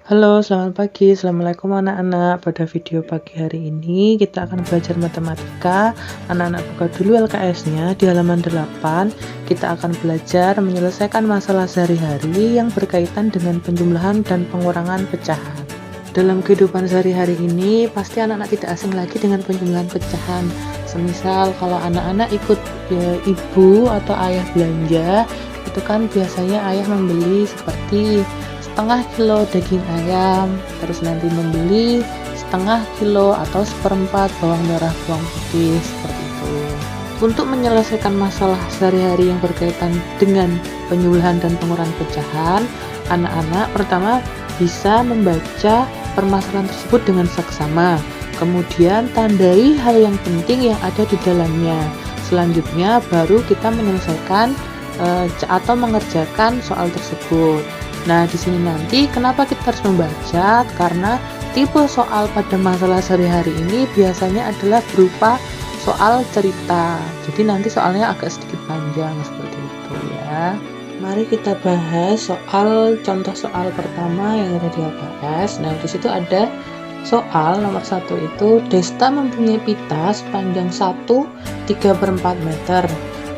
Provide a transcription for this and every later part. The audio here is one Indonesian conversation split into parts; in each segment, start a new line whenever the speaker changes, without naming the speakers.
Halo, selamat pagi. Assalamualaikum anak-anak. Pada video pagi hari ini kita akan belajar matematika. Anak-anak buka dulu LKS-nya di halaman 8. Kita akan belajar menyelesaikan masalah sehari-hari yang berkaitan dengan penjumlahan dan pengurangan pecahan. Dalam kehidupan sehari-hari ini, pasti anak-anak tidak asing lagi dengan penjumlahan pecahan. Semisal kalau anak-anak ikut ibu atau ayah belanja, itu kan biasanya ayah membeli seperti setengah kilo daging ayam, terus nanti membeli setengah kilo atau seperempat bawang merah, bawang putih, seperti itu. Untuk menyelesaikan masalah sehari-hari yang berkaitan dengan penjumlahan dan pengurangan pecahan, anak-anak pertama bisa membaca permasalahan tersebut dengan seksama, kemudian tandai hal yang penting yang ada di dalamnya. Selanjutnya baru kita menyelesaikan atau mengerjakan soal tersebut. Nah, di sini nanti kenapa kita harus membaca? Karena tipe soal pada masalah sehari-hari ini biasanya adalah berupa soal cerita. Jadi nanti soalnya agak sedikit panjang seperti itu ya. Mari kita bahas soal contoh soal pertama yang ada di LKS. Nah, di situ ada soal nomor 1 itu Desta mempunyai pita sepanjang 1/3/4 meter.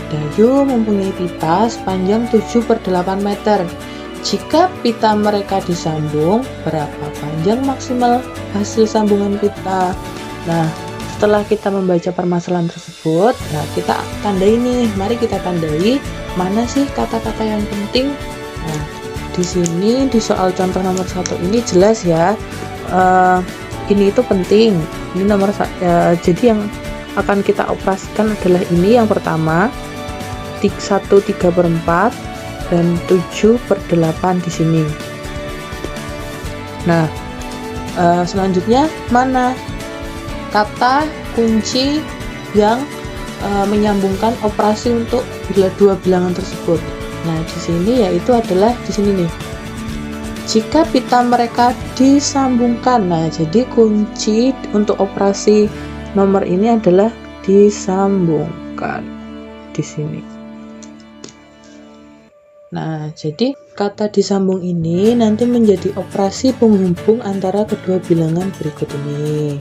Dayu mempunyai pita sepanjang 7/8 meter. Jika pita mereka disambung, berapa panjang maksimal hasil sambungan pita? Nah, setelah kita membaca permasalahan tersebut, nah kita tandai nih. Mari kita tandai mana sih kata-kata yang penting. Nah, di sini di soal contoh nomor 1 ini jelas ya. Ini itu penting. Ini nomor jadi yang akan kita operasikan adalah ini yang pertama 1/3/4 dan 7/8 di sini. Nah, selanjutnya mana kata kunci yang menyambungkan operasi untuk dua bilangan tersebut? Nah, di sini yaitu adalah di sini nih. Jika pita mereka disambungkan. Nah, jadi kunci untuk operasi nomor ini adalah disambungkan di sini. Nah, jadi kata disambung ini nanti menjadi operasi penghubung antara kedua bilangan berikut ini.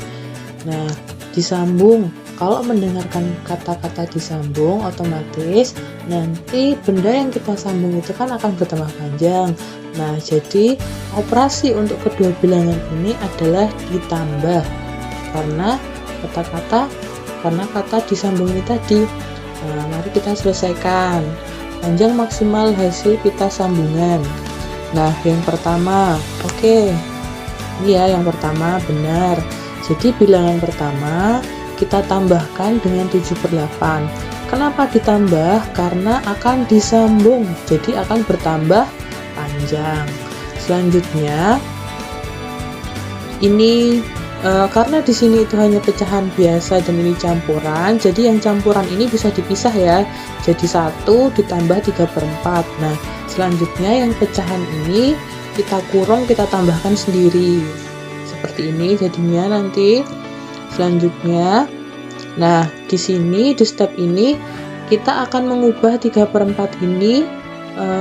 Nah, disambung. Kalau mendengarkan kata-kata disambung, otomatis nanti benda yang kita sambung itu kan akan bertambah panjang. Nah, jadi operasi untuk kedua bilangan ini adalah ditambah. Karena kata disambung ini tadi. Nah, mari kita selesaikan. Panjang maksimal hasil pita sambungan. Nah, yang pertama, oke. Ini ya, yang pertama benar. Jadi bilangan pertama kita tambahkan dengan 7/8. Kenapa ditambah? Karena akan disambung. Jadi akan bertambah panjang. Selanjutnya ini karena di sini itu hanya pecahan biasa dan ini campuran, jadi yang campuran ini bisa dipisah ya. Jadi 1 ditambah 3/4. Nah, selanjutnya yang pecahan ini kita kurung, kita tambahkan sendiri. Seperti ini jadinya nanti. Selanjutnya, nah di sini di step ini kita akan mengubah 3/4 ini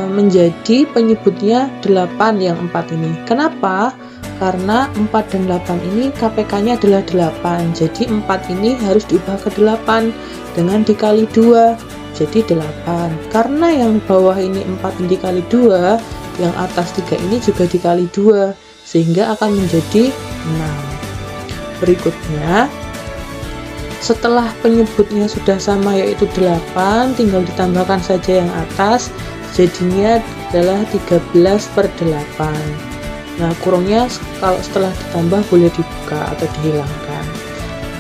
menjadi penyebutnya 8 yang 4 ini. Kenapa? Karena 4 dan 8 ini KPK-nya adalah 8. Jadi 4 ini harus diubah ke 8 dengan dikali 2. Jadi 8. Karena yang bawah ini 4 dikali 2, yang atas 3 ini juga dikali 2. Sehingga akan menjadi 6. Berikutnya, setelah penyebutnya sudah sama yaitu 8, tinggal ditambahkan saja yang atas. Jadinya adalah 13/8. Nah, kurungnya kalau setelah ditambah boleh dibuka atau dihilangkan.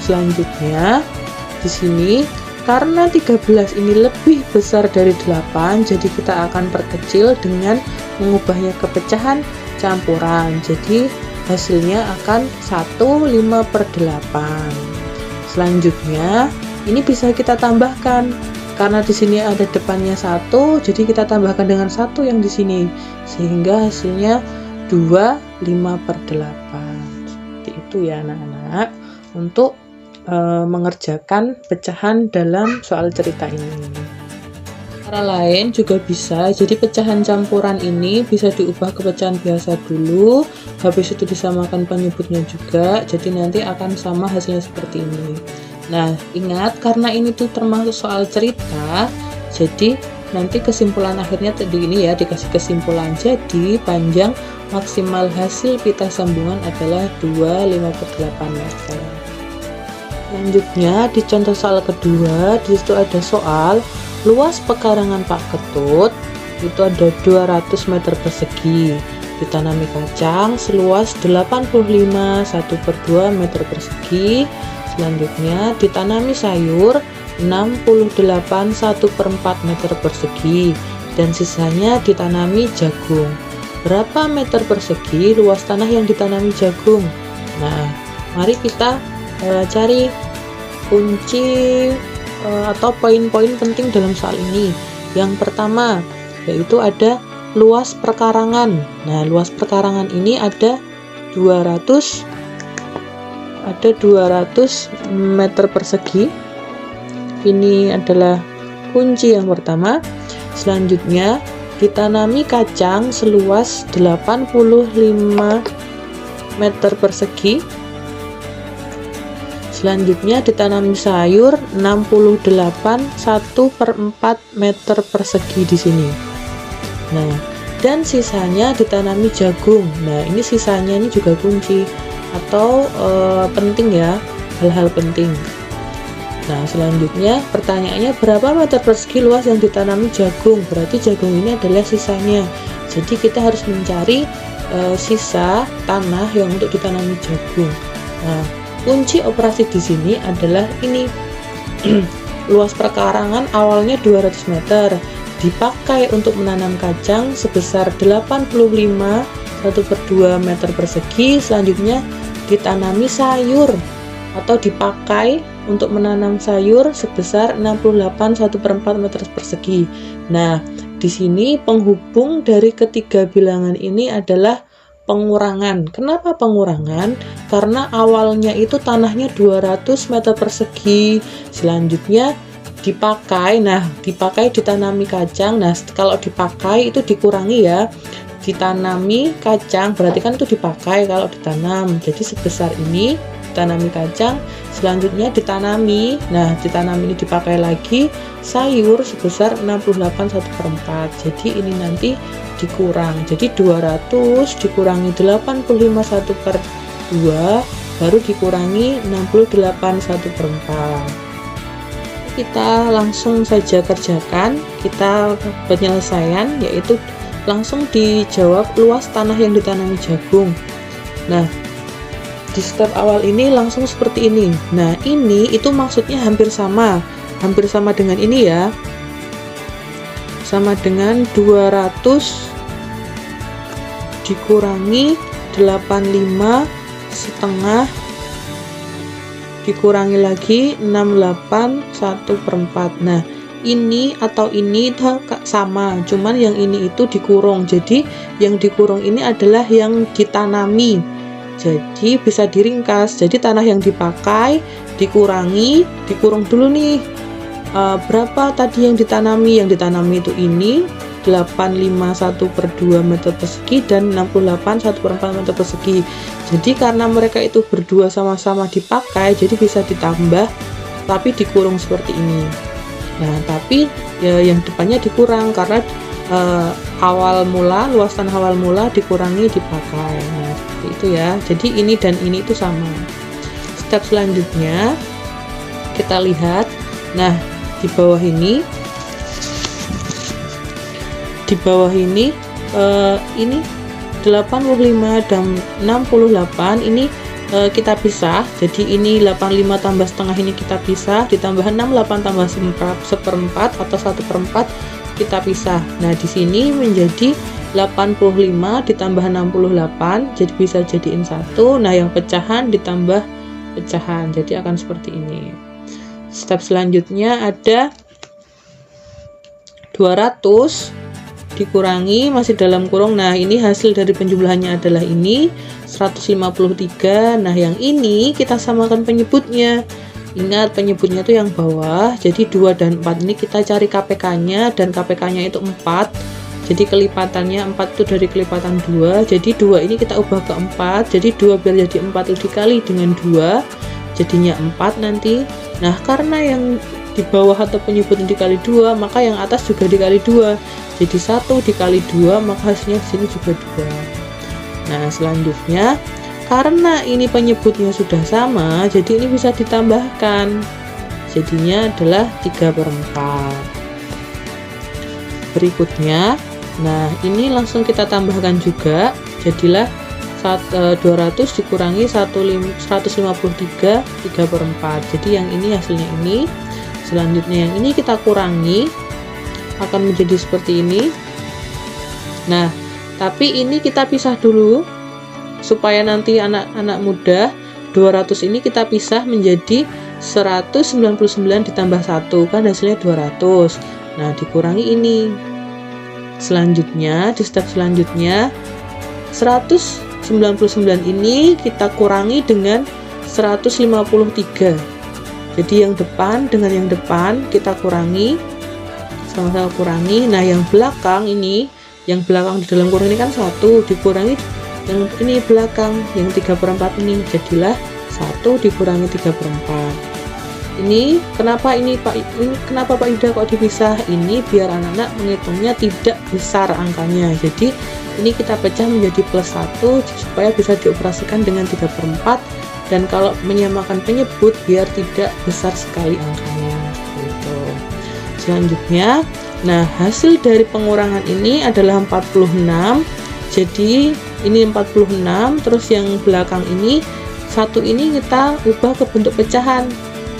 Selanjutnya, di sini karena 13 ini lebih besar dari 8, jadi kita akan perkecil dengan mengubahnya ke pecahan campuran. Jadi hasilnya akan 1/5/8. Selanjutnya, ini bisa kita tambahkan. Karena di sini ada depannya 1, jadi kita tambahkan dengan 1 yang di sini. Sehingga hasilnya 2/5/8. Seperti itu ya anak-anak untuk mengerjakan pecahan dalam soal cerita ini. Cara lain juga bisa, jadi pecahan campuran ini bisa diubah ke pecahan biasa dulu, habis itu disamakan penyebutnya juga, jadi nanti akan sama hasilnya seperti ini. Nah, ingat karena ini tuh termasuk soal cerita, jadi nanti kesimpulan akhirnya tadi ini ya, dikasih kesimpulan. Jadi panjang maksimal hasil pita sambungan adalah 2,58 meter. Selanjutnya di contoh soal kedua, di situ ada soal luas pekarangan Pak Ketut itu ada 200 meter persegi, ditanami kacang seluas 85 1/2 meter persegi. Selanjutnya ditanami sayur 68 1/4 meter persegi, dan sisanya ditanami jagung. Berapa meter persegi luas tanah yang ditanami jagung? Nah, mari kita cari kunci atau poin-poin penting dalam soal ini. Yang pertama yaitu ada luas perkarangan. Nah, luas perkarangan ini ada 200 meter persegi. Ini adalah kunci yang pertama. Selanjutnya ditanami kacang seluas 85 meter persegi. Selanjutnya ditanami sayur 68 1/4 meter persegi di sini. Nah, dan sisanya ditanami jagung. Nah, ini sisanya ini juga kunci atau penting ya, hal-hal penting. Nah, selanjutnya pertanyaannya berapa meter persegi luas yang ditanami jagung? Berarti jagung ini adalah sisanya. Jadi kita harus mencari sisa tanah yang untuk ditanami jagung. Nah, kunci operasi di sini adalah ini. Luas perkarangan awalnya 200 meter, dipakai untuk menanam kacang sebesar 85 1/2 meter persegi. Selanjutnya ditanami sayur atau dipakai untuk menanam sayur sebesar 68 1/4 meter persegi. Nah, di sini penghubung dari ketiga bilangan ini adalah pengurangan. Kenapa pengurangan? Karena awalnya itu tanahnya 200 meter persegi, selanjutnya dipakai. Nah, dipakai ditanami kacang. Nah, kalau dipakai itu dikurangi ya, ditanami kacang berarti kan itu dipakai kalau ditanam. Jadi sebesar ini ditanami kacang, selanjutnya ditanami. Nah, ditanami ini dipakai lagi sayur sebesar 68 1/4. Jadi ini nanti dikurang. Jadi 200 dikurangi 85 1/2 baru dikurangi 68 1/4. Kita langsung saja kerjakan. Kita penyelesaian yaitu langsung dijawab luas tanah yang ditanami jagung. Nah, di step awal ini langsung seperti ini. Nah, ini itu maksudnya hampir sama dengan ini ya, sama dengan 200 dikurangi 85 setengah dikurangi lagi 68 1/4. Nah, ini atau ini sama, cuman yang ini itu dikurung. Jadi yang dikurung ini adalah yang ditanami. Jadi bisa diringkas. Jadi tanah yang dipakai dikurangi, dikurung dulu nih. Berapa tadi yang ditanami? Yang ditanami itu ini 85 1/2 meter persegi dan 68 1/4 meter persegi. Jadi karena mereka itu berdua sama-sama dipakai, jadi bisa ditambah tapi dikurung seperti ini. Nah, tapi ya, yang depannya dikurang karena luas tanah awal mula dikurangi dipakai. Nah, seperti itu ya. Jadi ini dan ini itu sama. Step selanjutnya kita lihat. Nah, di bawah ini ini 85 dan 68 ini kita pisah. Jadi ini 85 tambah setengah ini kita pisah, ditambah 68 tambah 1/4 atau 1/4 kita pisah. Nah, di sini menjadi 85 ditambah 68, jadi bisa jadiin 1. Nah, yang pecahan ditambah pecahan, jadi akan seperti ini. Step selanjutnya ada 200 dikurangi masih dalam kurung. Nah, ini hasil dari penjumlahannya adalah ini 153. Nah, yang ini kita samakan penyebutnya. Ingat penyebutnya itu yang bawah. Jadi 2 dan 4 ini kita cari KPK-nya, dan KPK-nya itu 4. Jadi kelipatannya 4 itu dari kelipatan 2. Jadi 2 ini kita ubah ke 4. Jadi 2 biar jadi 4 itu dikali dengan 2. Jadinya 4 nanti. Nah, karena yang di bawah atau penyebutnya dikali 2, maka yang atas juga dikali 2. Jadi 1 dikali 2, maka hasilnya sini juga 2. Nah, selanjutnya karena ini penyebutnya sudah sama, jadi ini bisa ditambahkan. Jadinya adalah 3/4. Berikutnya, nah ini langsung kita tambahkan juga. Jadilah 200 dikurangi 153 3/4. Jadi yang ini hasilnya ini. Selanjutnya yang ini kita kurangi, akan menjadi seperti ini. Nah, tapi ini kita pisah dulu supaya nanti anak-anak muda. 200 ini kita pisah menjadi 199 ditambah 1, kan hasilnya 200. Nah, dikurangi ini. Selanjutnya, di step selanjutnya 199 ini kita kurangi dengan 153. Jadi yang depan dengan yang depan kita kurangi, sama-sama kurangi. Nah, yang belakang ini, yang belakang di dalam kurung ini kan 1 dikurangi yang ini belakang, yang 3/4 ini, jadilah 1 dikurangi 3/4. Ini kenapa kenapa Pak Yuda kok dipisah? Ini biar anak-anak menghitungnya tidak besar angkanya. Jadi ini kita pecah menjadi +1 supaya bisa dioperasikan dengan 3/4, dan kalau menyamakan penyebut biar tidak besar sekali angkanya gitu. Selanjutnya, nah hasil dari pengurangan ini adalah 46. Jadi ini 46, terus yang belakang ini 1 ini kita ubah ke bentuk pecahan.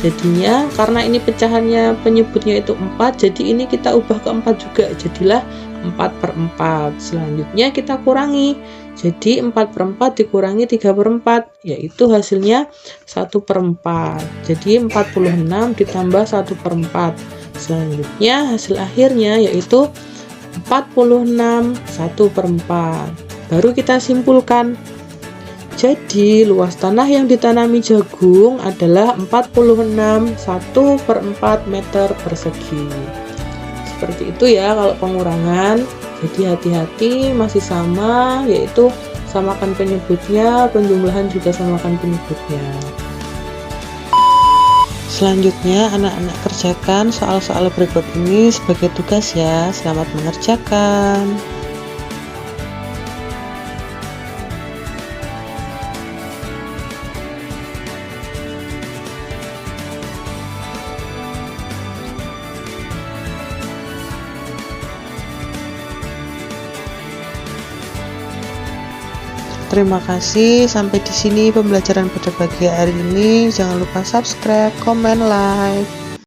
Jadinya karena ini pecahannya penyebutnya itu 4, jadi ini kita ubah ke 4 juga, jadilah 4/4. Selanjutnya kita kurangi, jadi 4/4 dikurangi 3/4, yaitu hasilnya 1/4. Jadi 46 ditambah 1/4. Selanjutnya hasil akhirnya yaitu 46 1/4. Baru kita simpulkan. Jadi luas tanah yang ditanami jagung adalah 46 1/4 meter persegi. Seperti itu ya kalau pengurangan. Jadi hati-hati, masih sama, yaitu samakan penyebutnya, penjumlahan juga samakan penyebutnya. Selanjutnya anak-anak kerjakan soal-soal berikut ini sebagai tugas ya. Selamat mengerjakan. Terima kasih, sampai di sini pembelajaran pada pagi hari ini. Jangan lupa subscribe, komen, like.